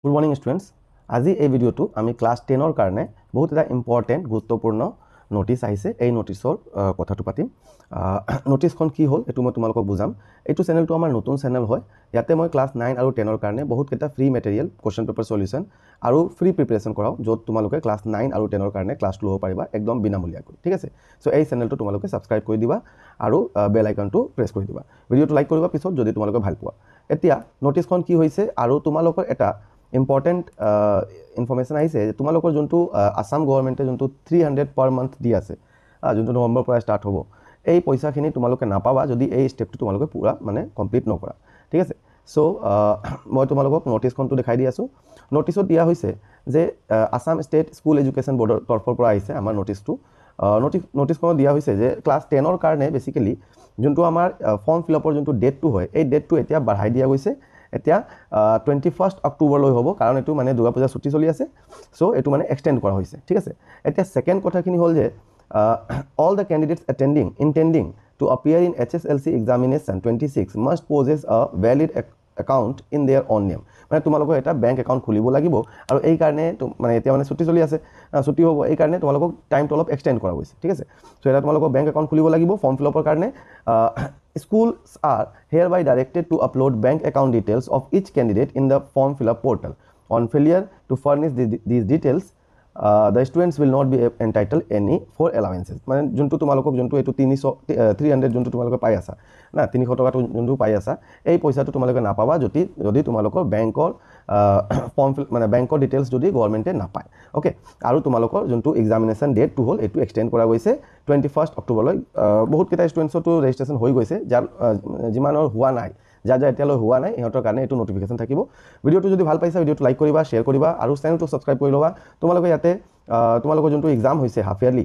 Good morning students. আজি এই ভিডিওটো আমি ক্লাস 10 ৰ কাৰণে বহুত এটা ইম্পৰ্টেন্ট গুৰুত্বপূৰ্ণ নোটিস আহিছে এই নোটিসৰ কথাটো পাতিম নোটিসখন কি হ'ল এটো মই তোমালোকক বুজাম এইটো চেনেলটো আমাৰ নতুন চেনেল হয় ইয়াতে মই ক্লাস 9 আৰু 10 ৰ কাৰণে বহুত কেটা free material question paper solution আৰু ফ্ৰী প্ৰিপাৰেচন কৰাও যত তোমালোকে ক্লাস 9 আৰু 10 ৰ কাৰণে ক্লাস ল'ব পাৰিবা একদম বিনামূলীয়াকৈ ঠিক আছে সো এই চেনেলটো তোমালোকে সাবস্ক্ৰাইব কৰি দিবা আৰু বেল আইকনটো প্ৰেছ কৰি দিবা ভিডিওটো লাইক কৰিবা পিছত যদি তোমালোকে ভাল পোৱা এতিয়া নোটিসখন কি হৈছে আৰু তোমালোকৰ এটা important information আহিছে যে তোমালোকৰ যোনটো আসাম গৱৰ্ণমেণ্টে যোনটো 300 per month দি আছে যোনটো নৱেম্বৰ পৰা ষ্টাৰ্ট হ'ব এই পইচাখিনি তোমালোকে নাপাবা যদি এই স্টেপটো তোমালোকে পুৰা মানে কমপ্লিট নকৰা ঠিক আছে সো মই তোমালোকক নোটিসখনটো দেখাই দি আছো নোটিসত দিয়া হৈছে যে আসাম ষ্টেট স্কুল এডুকেশ্যন বৰ্ডৰ তৰফৰ পৰা আহিছে আমাৰ নোটিসটো নোটিসখন দিয়া হৈছে যে ক্লাস 10 ৰ কাৰণে বেসিক্যালি যোনটো আমাৰ ফৰ্ম ফিল আপৰ যোনটো ডেটটো হয় এই ডেটটো এতিয়া বঢ়াই দিয়া গৈছে এতিয়া 21 অক্টোবৰ লৈ হ'ব কাৰণ এটো মানে দুৰ্গা পূজা ছুটি চলি আছে সো এটো মানে এক্সটেন্ড কৰা হৈছে ঠিক আছে এতিয়া সেকেন্ড কথাখিনি হ'ল যে all the candidates intending to appear in HSLC examination 26 must possess a valid account in their own name মানে তোমালোকৰ এটা বেংক একাউন্ট খুলিব লাগিব আৰু এই কাৰণে মানে এতিয়া মানে ছুটি চলি আছে ছুটি হ'ব এই কাৰণে তোমালোকক টাইমটো অলপ এক্সটেন্ড কৰা হৈছে ঠিক আছে সো এটা তোমালোকৰ বেংক একাউন্ট খুলিব লাগিব ফৰ্ম ফিল আপৰ কাৰণে Schools are hereby directed to upload bank account details of each candidate in the form fill-up portal. On failure to furnish these details, the students will not be entitled any for allowances. মানে যোনটো তোমালোকক যোনটো এটো 300 যোনটো তোমালোকে পাই আছা না 300 টকা যোনটো পাই আছা এই পইচাটো তোমালোকে নাপাবা যদি তোমালোকৰ বেংকৰ ফৰ্ম মানে বেংকৰ ডিটেইলছ যদি গৱৰ্ণমেণ্টে নাপায় ওকে আৰু তোমালোকৰ যোনটো এক্সামিনেশন ডেটটো হ'ল এটো এক্সটেন্ড কৰা গৈছে 21 অক্টোবৰলৈ বহুত কেটা ষ্টুডেন্টছটো ৰেজিষ্ট্ৰেচন হৈ গৈছে যাৰ জিমানৰ হোৱা নাই যাৰ এতিয়ালৈ হোৱা নাই ইহঁতৰ কাৰণে এটো নোটিফিকেশন থাকিব ভিডিওটো যদি ভাল পাইছা ভিডিওটো লাইক কৰিবা শেয়াৰ কৰিবা আৰু চেনেলটো সাবস্ক্ৰাইব কৰি লবা তোমালোকে ইয়াতে তোমালোকৰ যোনটো এক্সাম হৈছে হাফ ইয়াৰলি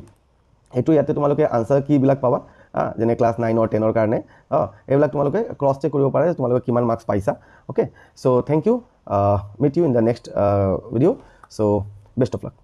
এটো ইয়াতে তোমালোকে আনসাৰ কি বিলাক পাবা যেনে ক্লাস 9 আৰু 10 ৰ কাৰণে এইবিলাক তোমালোকে ক্ৰস চেক কৰিব পাৰে তোমালোকে কিমান মাৰ্কস পাইছা okay so thank you meet you in the next video so best of luck